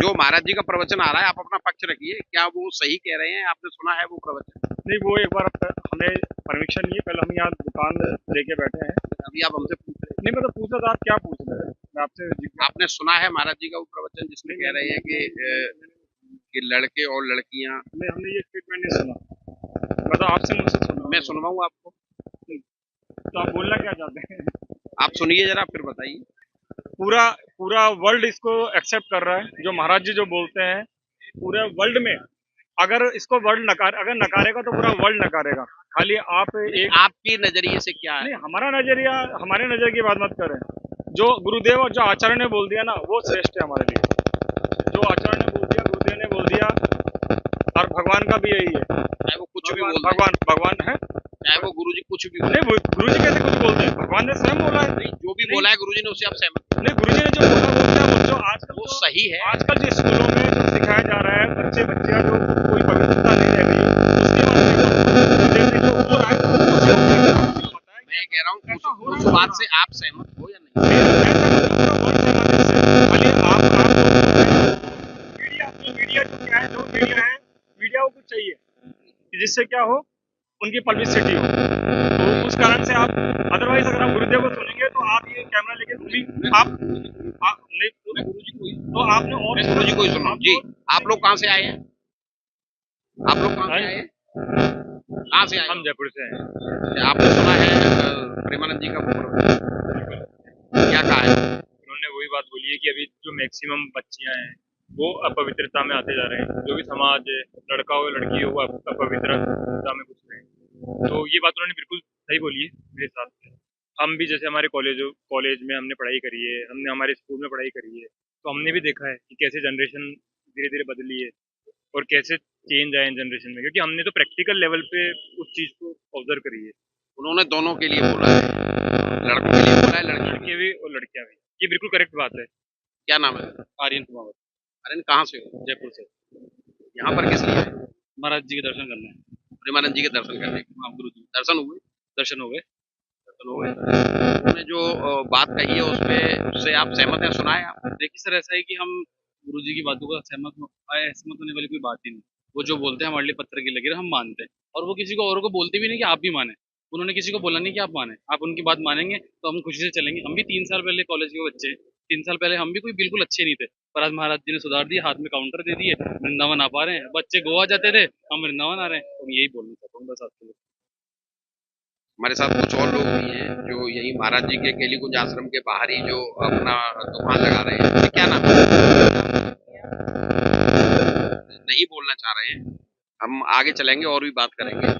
जो महाराज जी का प्रवचन आ रहा है, आप अपना पक्ष रखिए, क्या वो सही कह रहे हैं? आपने सुना है वो प्रवचन?
नहीं, वो एक बार हमें परमिशन नहीं है, पहले हम यहाँ दुकान लेके बैठे हैं।
अभी आप हमसे पूछ रहे हैं?
नहीं, मैं तो पूछ रहा था, आप क्या पूछ रहे हैं? मैं आपसे
आपने सुना है महाराज जी का वो प्रवचन जिसमें कह रहे हैं कि लड़के और लड़कियां?
नहीं, हमने ये स्टेटमेंट नहीं सुना। मैं तो आपसे मुझसे सुना।
मैं सुनवाऊँ आपको?
तो आप बोलना क्या चाहते हैं?
आप सुनिए जरा, फिर बताइए।
पूरा वर्ल्ड इसको एक्सेप्ट कर रहा है, जो महाराज जी जो बोलते हैं। पूरे वर्ल्ड में अगर इसको वर्ल्ड अगर नकारेगा तो पूरा वर्ल्ड नकारेगा। खाली आप एक
आपके नजरिए से क्या है?
नहीं, हमारा नजरिया, हमारे नजरिए की बात मत करें। जो गुरुदेव और जो आचार्य ने बोल दिया ना, वो श्रेष्ठ है हमारे लिए। जो आचार्य ने बोल दिया, गुरुदेव ने बोल दिया, और भगवान का भी यही है।
चाहे वो कुछ भी बोल
भगवान है,
चाहे वो गुरुजी कुछ भी
नहीं, गुरुजी कैसे कुछ बोलते हैं? भगवान ने स्वयं बोला है।
जो भी बोला है गुरुजी ने, उससे आप सहमत?
नहीं, गुरुजी ने जो बोला वो क्या, जो आजकल
वो सही है।
आजकल जो स्कूलों में जो सिखाया जा रहा है, बच्चियां जो कोई पवित्रता नहीं रह गई, उसके बारे में जो हो रहा है,
मैं कह रहा हूँ उस बात से आप सहमत हो या नहीं?
मीडिया को कुछ चाहिए जिससे क्या हो, उनकी पब्लिसिटी हो, तो उस कारण से आप, अदरवाइज अगर आप गुरुदेव को सुनेंगे तो आप ये कैमरा लेके आप नहीं, गुरुजी को, तो आपने और
गुरुजी को ही सुना जी। आप लोग कहाँ से आए हैं? आप लोग कहाँ से आए हैं? कहाँ से आए?
हम जयपुर से हैं।
आपने सुना है प्रेमानंद जी का क्या कहा है?
उन्होंने वही बात बोली है कि अभी जो मैक्सिमम बच्चियां हैं वो अपवित्रता में आते जा रहे हैं। जो भी समाज, लड़का हो लड़की हो, वो अपवित्रता में घुस रहे हैं। तो ये बात उन्होंने बिल्कुल सही बोली है मेरे हिसाब से। हम भी जैसे हमारे कॉलेज में हमने पढ़ाई करी है, हमने हमारे स्कूल में पढ़ाई करी है, तो हमने भी देखा है कि कैसे जनरेशन धीरे धीरे बदली है और कैसे चेंज आए जनरेशन में, क्योंकि हमने तो प्रैक्टिकल लेवल पे उस चीज़ को ऑब्जर्व करी है।
उन्होंने दोनों के लिए बोला है, लड़कों के लिए बोला है,
लड़के भी और लड़कियां भी। ये बिल्कुल करेक्ट बात है।
क्या नाम है?
आर्यन कुमार।
आर्यन कहाँ से हो?
जयपुर से।
यहाँ पर किस लिए?
महाराज जी के दर्शन करने।
प्रेमानंद जी के दर्शन करने।
हाँ, गुरु जी
दर्शन हुए?
दर्शन हो गए।
उन्होंने जो बात कही है उससे आप सहमत हैं? सुना है आप?
देखिए सर, ऐसा है कि हम गुरुजी की बातों का सहमत होने वाली कोई बात ही नहीं। वो जो बोलते हैं हमारे लिए पत्थर की लकीर, हम मानते हैं, और वो किसी को और को बोलते भी नहीं कि आप भी माने। उन्होंने किसी को बोला नहीं कि आप माने, आप उनकी बात मानेंगे तो हम खुशी से चलेंगे। हम भी 3 साल पहले कॉलेज के बच्चे हैं, 3 साल पहले हम भी कोई बिल्कुल अच्छे नहीं थे, पर आज महाराज जी ने सुधार दिया, हाथ में काउंटर दे दिए, वृंदावन आ पा रहे हैं। बच्चे गोवा जाते थे, हम वृंदावन आ रहे हैं। तो यही बोलना चाहता हूँ बस आपके लिए।
हमारे साथ कुछ और लोग भी हैं जो यही महाराज जी के केली कुंज आश्रम के बाहर ही जो अपना दुकान लगा रहे हैं। ये क्या नाम है? नहीं बोलना चाह रहे हैं, हम आगे चलेंगे और भी बात करेंगे।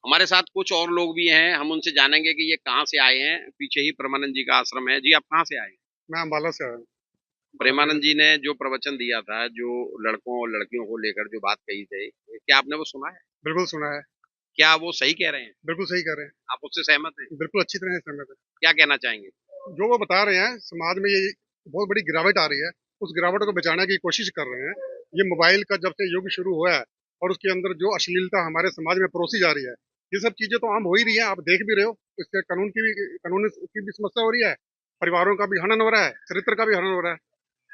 हमारे साथ कुछ और लोग भी हैं, हम उनसे जानेंगे कि ये कहाँ से आए हैं। पीछे ही प्रेमानंद जी का आश्रम है। जी आप कहाँ से आए हैं?
मैं अम्बाला से आया हूँ।
प्रेमानंद जी ने जो प्रवचन दिया था, जो लड़कों और लड़कियों को लेकर जो बात कही थी, क्या आपने वो सुना है?
बिल्कुल सुना है।
क्या वो सही कह रहे हैं?
बिल्कुल सही कह रहे हैं।
आप उससे सहमत हैं?
बिल्कुल अच्छी तरह से सहमत है।
क्या कहना चाहेंगे?
जो वो बता रहे हैं, समाज में ये बहुत बड़ी गिरावट आ रही है, उस गिरावट को बचाने की कोशिश कर रहे हैं। ये मोबाइल का जब से युग शुरू हुआ है और उसके अंदर जो अश्लीलता हमारे समाज में परोसी जा रही है, ये सब चीजें तो आम हो ही रही है, आप देख भी रहे हो। इससे कानून की भी समस्या हो रही है, परिवारों का भी हनन हो रहा है, चरित्र का भी हनन हो रहा है।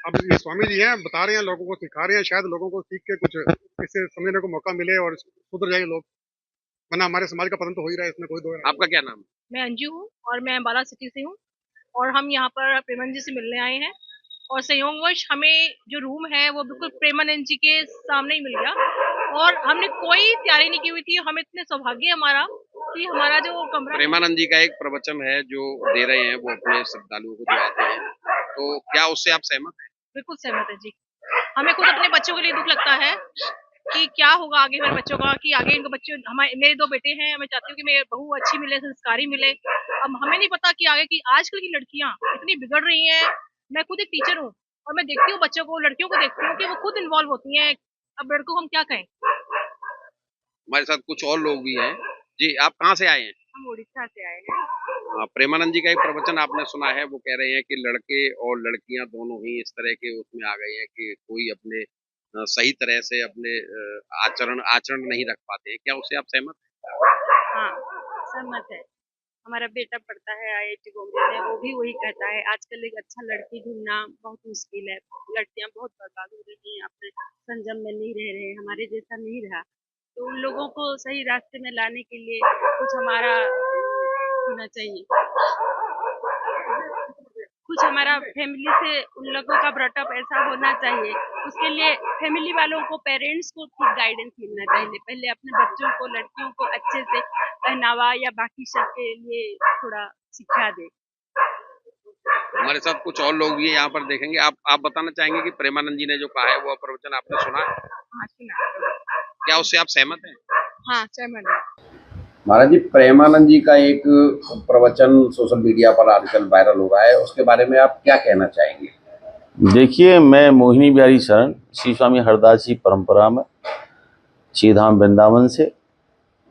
अब ये स्वामी जी हैं, बता रहे हैं, लोगों को सिखा रहे हैं, शायद लोगों को सीख के कुछ इससे समझने को मौका मिले और सुधर जाए लोग, वरना हमारे समाज का पतन तो हो ही रहा है, इसमें कोई दो।
आपका क्या नाम है?
मैं अंजू हूँ और मैं अम्बाला सिटी से हूँ और हम यहाँ पर प्रेमानंद जी से मिलने आए हैं और संयोगवश हमें जो रूम है वो बिल्कुल प्रेमानंद जी के सामने ही मिल गया और हमने कोई तैयारी नहीं की हुई थी। हमें इतने सौभाग्य हमारा कि हमारा जो कमरा,
प्रेमानंद जी का एक प्रवचन है जो दे रहे हैं वो अपने श्रद्धालुओं को जो आते हैं, तो क्या उससे आप सहमत हैं?
बिल्कुल सहमत है जी। हमें खुद अपने बच्चों के लिए दुख लगता है कि क्या होगा आगे मेरे बच्चों का, कि आगे इनके बच्चे, हमारे मेरे 2 बेटे हैं, मैं चाहती हूँ कि मेरी बहू अच्छी मिले, संस्कारी मिले। अब हमें नहीं पता कि आगे की आजकल की लड़कियां इतनी बिगड़ रही हैं। मैं खुद एक टीचर हूँ और मैं देखती हूँ बच्चों को, लड़कियों को देखती हूँ कि वो खुद इन्वॉल्व होती हैं। अब लड़कों को हम क्या कहें।
हमारे साथ कुछ और लोग भी हैं। जी आप कहाँ से आए हैं?
हम उड़ीसा से आए हैं।
प्रेमानंद जी का एक प्रवचन आपने सुना है, वो कह रहे हैं कि लड़के और लड़कियां दोनों ही इस तरह के उसमें आ गए हैं कि कोई अपने सही तरह से अपने आचरण नहीं रख पाते। क्या उससे आप सहमत हैं?
हाँ, सहमत है। हमारा बेटा पढ़ता है IIT बॉम्बे में, वो भी वही कहता है आजकल एक अच्छा लड़की ढूंढना बहुत मुश्किल है। लड़कियां बहुत बर्बाद हो रही हैं, अपने संयम में नहीं रह रहे, हमारे जैसा नहीं रहा। तो उन लोगों को सही रास्ते में लाने के लिए कुछ हमारा होना चाहिए, कुछ हमारा फैमिली से उन लोगों का ब्रॉटअप ऐसा होना चाहिए। उसके लिए फैमिली वालों को, पेरेंट्स को ठीक गाइडेंस मिलना चाहिए। पहले अपने बच्चों को, लड़कियों को अच्छे से पहनावा या बाकी सब के लिए थोड़ा शिक्षा दे।
हमारे साथ कुछ और लोग भी यहाँ पर देखेंगे। आप बताना चाहेंगे कि प्रेमानंद जी ने जो कहा है वो प्रवचन आपने सुना है?
हाँ, सुना।
क्या उससे आप सहमत हैं?
हाँ, सहमत है।
महाराज जी, प्रेमानंद जी का एक प्रवचन सोशल मीडिया पर आजकल वायरल हो रहा है, उसके बारे में आप क्या कहना चाहेंगे?
देखिए, मैं मोहिनी बिहारी शरण श्री स्वामी हरदास जी परंपरा में श्रीधाम वृंदावन से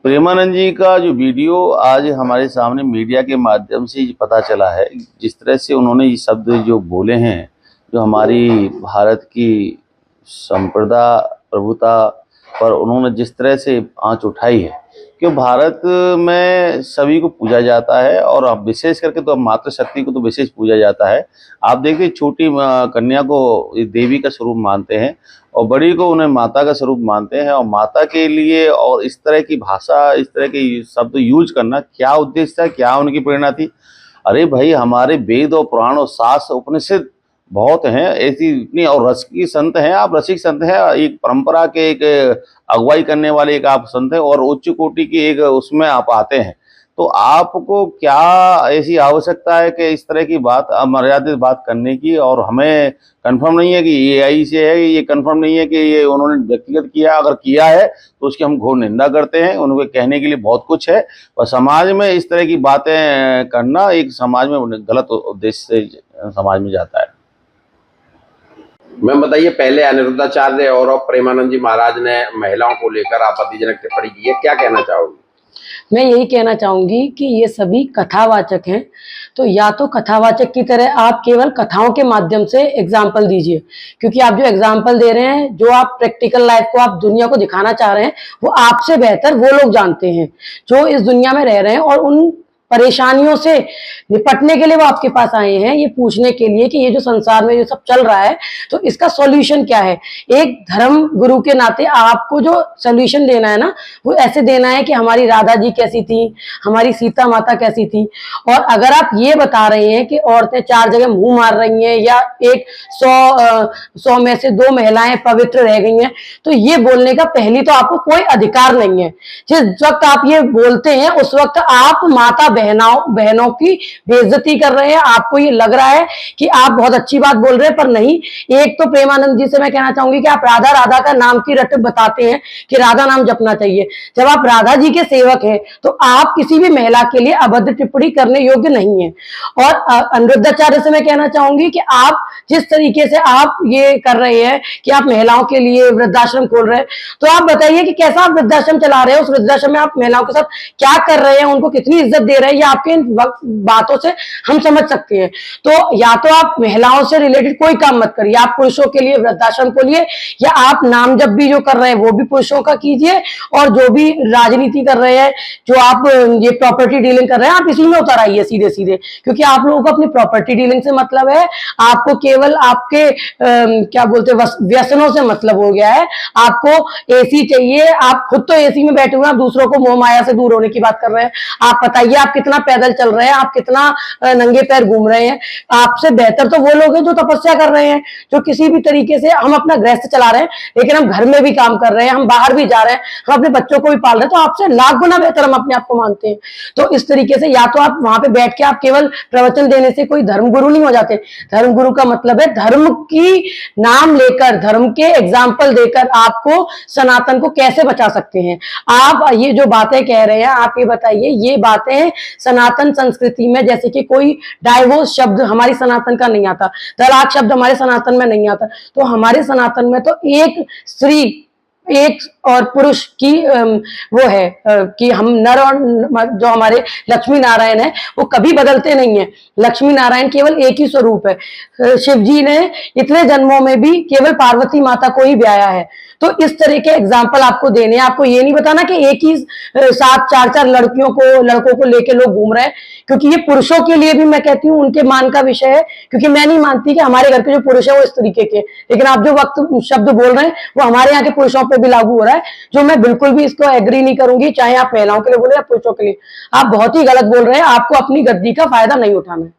प्रेमानंद जी का जो वीडियो आज हमारे सामने मीडिया के माध्यम से पता चला है, जिस तरह से उन्होंने ये शब्द जो बोले हैं, जो हमारी भारत की संप्रदा प्रभुता पर उन्होंने जिस तरह से आंच उठाई है कि भारत में सभी को पूजा जाता है और अब विशेष करके तो मातृशक्ति को तो विशेष पूजा जाता है। आप देखिए, छोटी कन्या को देवी का स्वरूप मानते हैं और बड़ी को उन्हें माता का स्वरूप मानते हैं। और माता के लिए और इस तरह की भाषा, इस तरह के शब्द यूज करना क्या उद्देश्य था, क्या उनकी प्रेरणा थी? अरे भाई, हमारे वेद और पुराण और शास्त्र उपनिषद बहुत हैं ऐसी इतनी, और रसिक संत हैं, आप रसिक संत हैं, एक परंपरा के एक अगुवाई करने वाले एक आप संत हैं और उच्च कोटि की एक उसमें आप आते हैं। तो आपको क्या ऐसी आवश्यकता है कि इस तरह की बात, अमर्यादित बात करने की? और हमें कंफर्म नहीं है कि ये AI से है, ये कंफर्म नहीं है कि ये उन्होंने व्यक्तिगत किया। अगर किया है तो उसकी हम घोर निंदा करते हैं। उनके कहने के लिए बहुत कुछ है, और समाज में इस तरह की बातें करना एक समाज में गलत उद्देश्य से समाज में जाता है।
मैम बताइए, पहले अनिरुद्धाचार्य और अब प्रेमानंद जी महाराज ने महिलाओं को लेकर आपत्तिजनक टिप्पणी की है, क्या कहना चाहोगे?
मैं यही कहना चाहूंगी कि ये सभी कथावाचक हैं, तो या तो कथावाचक की तरह आप केवल कथाओं के माध्यम से एग्जाम्पल दीजिए, क्योंकि आप जो एग्जाम्पल दे रहे हैं, जो आप प्रैक्टिकल लाइफ को आप दुनिया को दिखाना चाह रहे हैं, वो आपसे बेहतर वो लोग जानते हैं जो इस दुनिया में रह रहे हैं और उन परेशानियों से निपटने के लिए वो आपके पास आए हैं, ये पूछने के लिए कि ये जो संसार में जो सब चल रहा है तो इसका सॉल्यूशन क्या है। एक धर्म गुरु के नाते आपको जो सॉल्यूशन देना है ना, वो ऐसे देना है कि हमारी राधा जी कैसी थी, हमारी सीता माता कैसी थी। और अगर आप ये बता रहे हैं कि औरतें 4 जगह मुंह मार रही हैं या 100 में से 2 महिलाएं पवित्र रह गई हैं, तो ये बोलने का पहली तो आपको कोई अधिकार नहीं है। जिस वक्त आप ये बोलते हैं उस वक्त आप माता बहनों की बेइज्जती कर रहे हैं। आपको ये लग रहा है कि आप बहुत अच्छी बात बोल रहे हैं, पर नहीं। एक तो प्रेमानंद जी से मैं कहना चाहूंगी कि आप राधा राधा का नाम की रट बताते हैं कि राधा नाम जपना चाहिए। जब आप राधा जी के सेवक हैं तो आप किसी भी महिला के लिए अभद्र टिप्पणी करने योग्य नहीं है। और अनिरुद्धाचार्य से मैं कहना चाहूंगी कि आप जिस तरीके से आप ये कर रहे हैं कि आप महिलाओं के लिए वृद्धाश्रम खोल रहे हैं, तो आप बताइए कि कैसा आप वृद्धाश्रम चला रहे हैं। उस वृद्धाश्रम में आप महिलाओं के साथ क्या कर रहे हैं, उनको कितनी इज्जत दे रहे हैं, या आपके इन बातों से हम समझ सकते हैं। तो या तो आप महिलाओं से रिलेटेड कोई काम मत करिए, आप पुरुषों के लिए वृद्धाश्रम खोलिए, या आप नाम जब भी जो कर रहे हैं वो भी पुरुषों का कीजिए, और जो भी राजनीति कर रहे हैं, जो आप ये प्रॉपर्टी डीलिंग कर रहे हैं, आप इसी में उतर आइए सीधे सीधे। क्योंकि आप लोगों को अपनी प्रॉपर्टी डीलिंग से मतलब है, आपको केवल आपके क्या बोलते हैं व्यसनों से मतलब हो गया है। आपको एसी चाहिए, आप खुद तो एसी में बैठे हुए हैं, आप दूसरों को मोह माया से दूर होने की बात कर रहे हैं। आप बताइए आप कितना पैदल चल रहे हैं, आप कितना नंगे पैर घूम रहे हैं। आपसे बेहतर तो वो लोग हैं जो तपस्या कर रहे हैं, जो किसी भी तरीके से हम अपना गृहस्थ चला रहे हैं, लेकिन हम घर में भी काम कर रहे हैं, हम बाहर भी जा रहे हैं, हम अपने बच्चों को भी पाल रहे हैं। तो आपसे लाख गुना बेहतर हम अपने आप को मानते हैं। तो इस तरीके से या तो आप वहां पे बैठ के आप केवल प्रवचन देने से कोई धर्मगुरु नहीं हो जाते। धर्मगुरु का मतलब है धर्म की नाम लेकर, धर्म के एग्जाम्पल देकर आपको सनातन को कैसे बचा सकते हैं। आप ये जो बातें कह रहे हैं, आप ये बताइए, ये बातें सनातन संस्कृति में, जैसे कि कोई डाइवोर्स शब्द हमारी सनातन का नहीं आता, तलाक शब्द हमारे सनातन में नहीं आता, तो हमारे सनातन में तो एक स्त्री एक और पुरुष की वो है कि हम नर और जो हमारे लक्ष्मी नारायण है वो कभी बदलते नहीं है। लक्ष्मी नारायण केवल एक ही स्वरूप है। शिव जी ने इतने जन्मों में भी केवल पार्वती माता को ही ब्याया है। तो इस तरह के एग्जाम्पल आपको देने हैं। आपको ये नहीं बताना कि एक ही साथ 4-4 लड़कों को लेके लोग घूम रहे हैं, क्योंकि ये पुरुषों के लिए भी मैं कहती हूँ उनके मान का विषय है। क्योंकि मैं नहीं मानती कि हमारे घर के जो पुरुष है वो इस तरीके के, लेकिन आप जो वक्त शब्द बोल रहे हैं वो हमारे यहाँ के पुरुषों पर भी लागू हो रहा है, जो मैं बिल्कुल भी इसको एग्री नहीं करूंगी, चाहे आप महिलाओं के लिए बोले या पुरुषों के लिए। आप बहुत ही गलत बोल रहे हैं। आपको अपनी गद्दी का फायदा नहीं उठाना है।